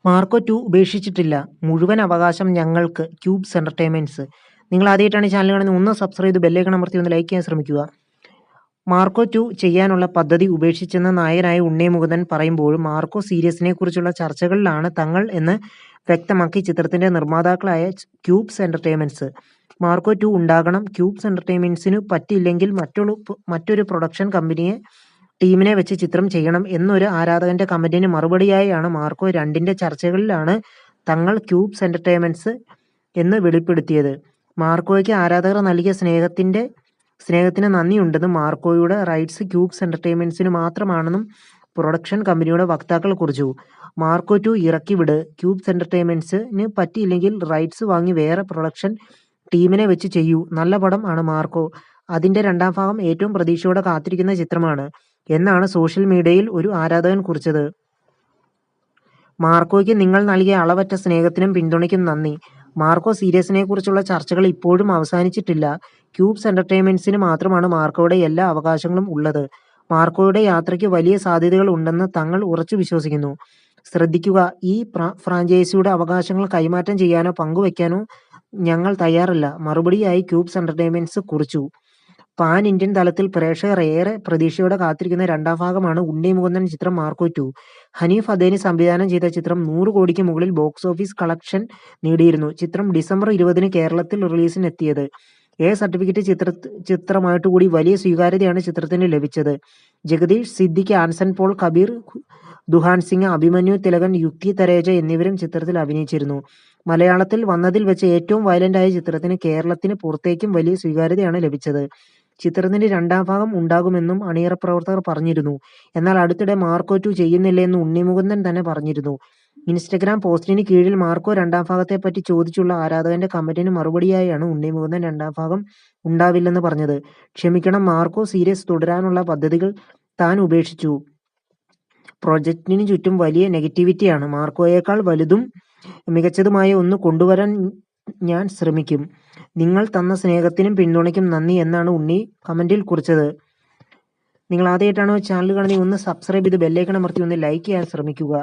Marco 2 ഉപേക്ഷിച്ചിട്ടില്ല. മുഴുവൻ അവകാശം ഞങ്ങൾക്ക്. Cubes entertainments. നിങ്ങൾ ആദ്യമായിട്ടാണ് ഈ ചാനൽ കാണുന്നത്, ഒന്ന് സബ്സ്ക്രൈബ് ചെയ്ത് ബെല്ലൈക്കൺ അമർത്തി ഒന്ന് ലൈക്ക് ചെയ്യാൻ ശ്രമിക്കുക. മാർക്കോ 2 ചെയ്യാനുള്ള പദ്ധതി ഉപേക്ഷിച്ചെന്ന് നായകനായ ഉണ്ണി മുകുന്ദൻ പറയുമ്പോഴും മാർക്കോ സീരീസിനെ കുറിച്ചുള്ള ചർച്ചകളിലാണ് തങ്ങൾ എന്ന് വ്യക്തമാക്കി ചിത്രത്തിന്റെ നിർമ്മാതാക്കളായ ക്യൂബ്സ് എന്റർടൈൻമെന്റ്സ്. മാർക്കോ 2 ഉണ്ടാകണം. ക്യൂബ്സ് എന്റർടൈൻമെന്റ്സിനു പറ്റിയില്ലെങ്കിൽ മറ്റൊരു പ്രൊഡക്ഷൻ ടീമിനെ വെച്ച് ചിത്രം ചെയ്യണം എന്നൊരു ആരാധകന്റെ കമന്റിന് മറുപടിയായാണ് മാർക്കോ 2ന്റെ ചർച്ചകളിലാണ് തങ്ങൾ ക്യൂബ്സ് എന്റർടൈൻമെന്റ്സ് എന്ന് വെളിപ്പെടുത്തിയത്. മാർക്കോയ്ക്ക് ആരാധകർ നൽകിയ സ്നേഹത്തിന് നന്ദിയുണ്ടെന്നും മാർക്കോയുടെ റൈറ്റ്സ് ക്യൂബ്സ് എന്റർടൈൻമെന്റ്സിനു മാത്രമാണെന്നും പ്രൊഡക്ഷൻ കമ്പനിയുടെ വക്താക്കൾ കുറിച്ചു. മാർക്കോ 2 ഇറക്കിവിട്. ക്യൂബ്സ് എന്റർടൈൻമെന്റ്സിന് പറ്റിയില്ലെങ്കിൽ റൈറ്റ്സ് വാങ്ങി വേറെ പ്രൊഡക്ഷൻ ടീമിനെ വെച്ച് ചെയ്യൂ. നല്ല പടം ആണ് മാർക്കോ. അതിന്റെ രണ്ടാം ഭാഗം ഏറ്റവും പ്രതീക്ഷയോടെ കാത്തിരിക്കുന്ന ചിത്രമാണ് എന്നാണ് സോഷ്യൽ മീഡിയയിൽ ഒരു ആരാധകൻ കുറിച്ചത്. മാർക്കോയ്ക്ക് നിങ്ങൾ നൽകിയ അളവറ്റ സ്നേഹത്തിനും പിന്തുണയ്ക്കും നന്ദി. മാർക്കോ സീരീസിനെ കുറിച്ചുള്ള ചർച്ചകൾ ഇപ്പോഴും അവസാനിച്ചിട്ടില്ല. ക്യൂബ്സ് എന്റർടൈൻമെന്റ്സിന് മാത്രമാണ് മാർക്കോയുടെ എല്ലാ അവകാശങ്ങളും ഉള്ളത്. മാർക്കോയുടെ യാത്രയ്ക്ക് വലിയ സാധ്യതകൾ ഉണ്ടെന്ന് തങ്ങൾ ഉറച്ചു വിശ്വസിക്കുന്നു. ശ്രദ്ധിക്കുക, ഈ ഫ്രാഞ്ചൈസിയുടെ അവകാശങ്ങൾ കൈമാറ്റം ചെയ്യാനോ പങ്കുവയ്ക്കാനോ ഞങ്ങൾ തയ്യാറല്ല. മറുപടിയായി ക്യൂബ്സ് എന്റർടൈൻമെന്റ്സ് കുറിച്ചു. പാൻ ഇന്ത്യൻ തലത്തിൽ പ്രേക്ഷകർ ഏറെ പ്രതീക്ഷയോടെ കാത്തിരിക്കുന്ന രണ്ടാം ഭാഗമാണ് ഉണ്ണി മുകുന്ദൻ ചിത്രം മാർക്കോ 2. ഹനീഫ് അദേനി സംവിധാനം ചെയ്ത ചിത്രം 100 കോടിക്ക് മുകളിൽ ബോക്സ് ഓഫീസ് കളക്ഷൻ നേടിയിരുന്നു. ചിത്രം ഡിസംബർ 20 കേരളത്തിൽ റിലീസിനെത്തിയത്. എ സർട്ടിഫിക്കറ്റ് ചിത്രമായിട്ടുകൂടി വലിയ സ്വീകാര്യതയാണ് ചിത്രത്തിന് ലഭിച്ചത്. ജഗദീഷ്, സിദ്ദിഖ്, ആൻസൺ പോൾ, കബീർ, ദുഹാൻ സിംഗ്, അഭിമന്യു തിലകൻ, യുക്തി തരേജ എന്നിവരും ചിത്രത്തിൽ അഭിനയിച്ചിരുന്നു. മലയാളത്തിൽ വന്നതിൽ വെച്ച് ഏറ്റവും വയലന്റായ ചിത്രത്തിന് കേരളത്തിന് പുറത്തേക്കും വലിയ സ്വീകാര്യതയാണ് ലഭിച്ചത്. ചിത്രത്തിന്റെ രണ്ടാം ഭാഗം ഉണ്ടാകുമെന്നും അണിയറ പ്രവർത്തകർ പറഞ്ഞിരുന്നു. എന്നാൽ അടുത്തിടെ മാർക്കോ 2 ചെയ്യുന്നില്ല എന്ന് ഉണ്ണി മുകുന്ദൻ തന്നെ പറഞ്ഞിരുന്നു. ഇൻസ്റ്റഗ്രാം പോസ്റ്റിന് കീഴിൽ മാർക്കോ രണ്ടാം ഭാഗത്തെപ്പറ്റി ചോദിച്ചുള്ള ആരാധകന്റെ കമന്റിന് മറുപടിയായാണ് ഉണ്ണി മുകുന്ദൻ രണ്ടാം ഭാഗം ഉണ്ടാവില്ലെന്ന് പറഞ്ഞത്. ക്ഷമിക്കണം, മാർക്കോ സീരീസ് തുടരാനുള്ള പദ്ധതികൾ താൻ ഉപേക്ഷിച്ചു. പ്രൊജക്ടിന് ചുറ്റും വലിയ നെഗറ്റിവിറ്റിയാണ്. മാർക്കോയേക്കാൾ വലുതും മികച്ചതുമായ ഒന്ന് കൊണ്ടുവരാൻ ഞാൻ ശ്രമിക്കും. നിങ്ങൾ തന്ന സ്നേഹത്തിനും പിന്തുണയ്ക്കും നന്ദി എന്നാണ് ഉണ്ണി കമന്റിൽ കുറിച്ചത്. നിങ്ങൾ ആദ്യമായിട്ടാണോ ചാനൽ കാണുന്നത്, ഒന്ന് സബ്സ്ക്രൈബ് ചെയ്ത് ബെല്ലൈക്കൺ അമർത്തി ഒന്ന് ലൈക്ക് ചെയ്യാൻ ശ്രമിക്കുക.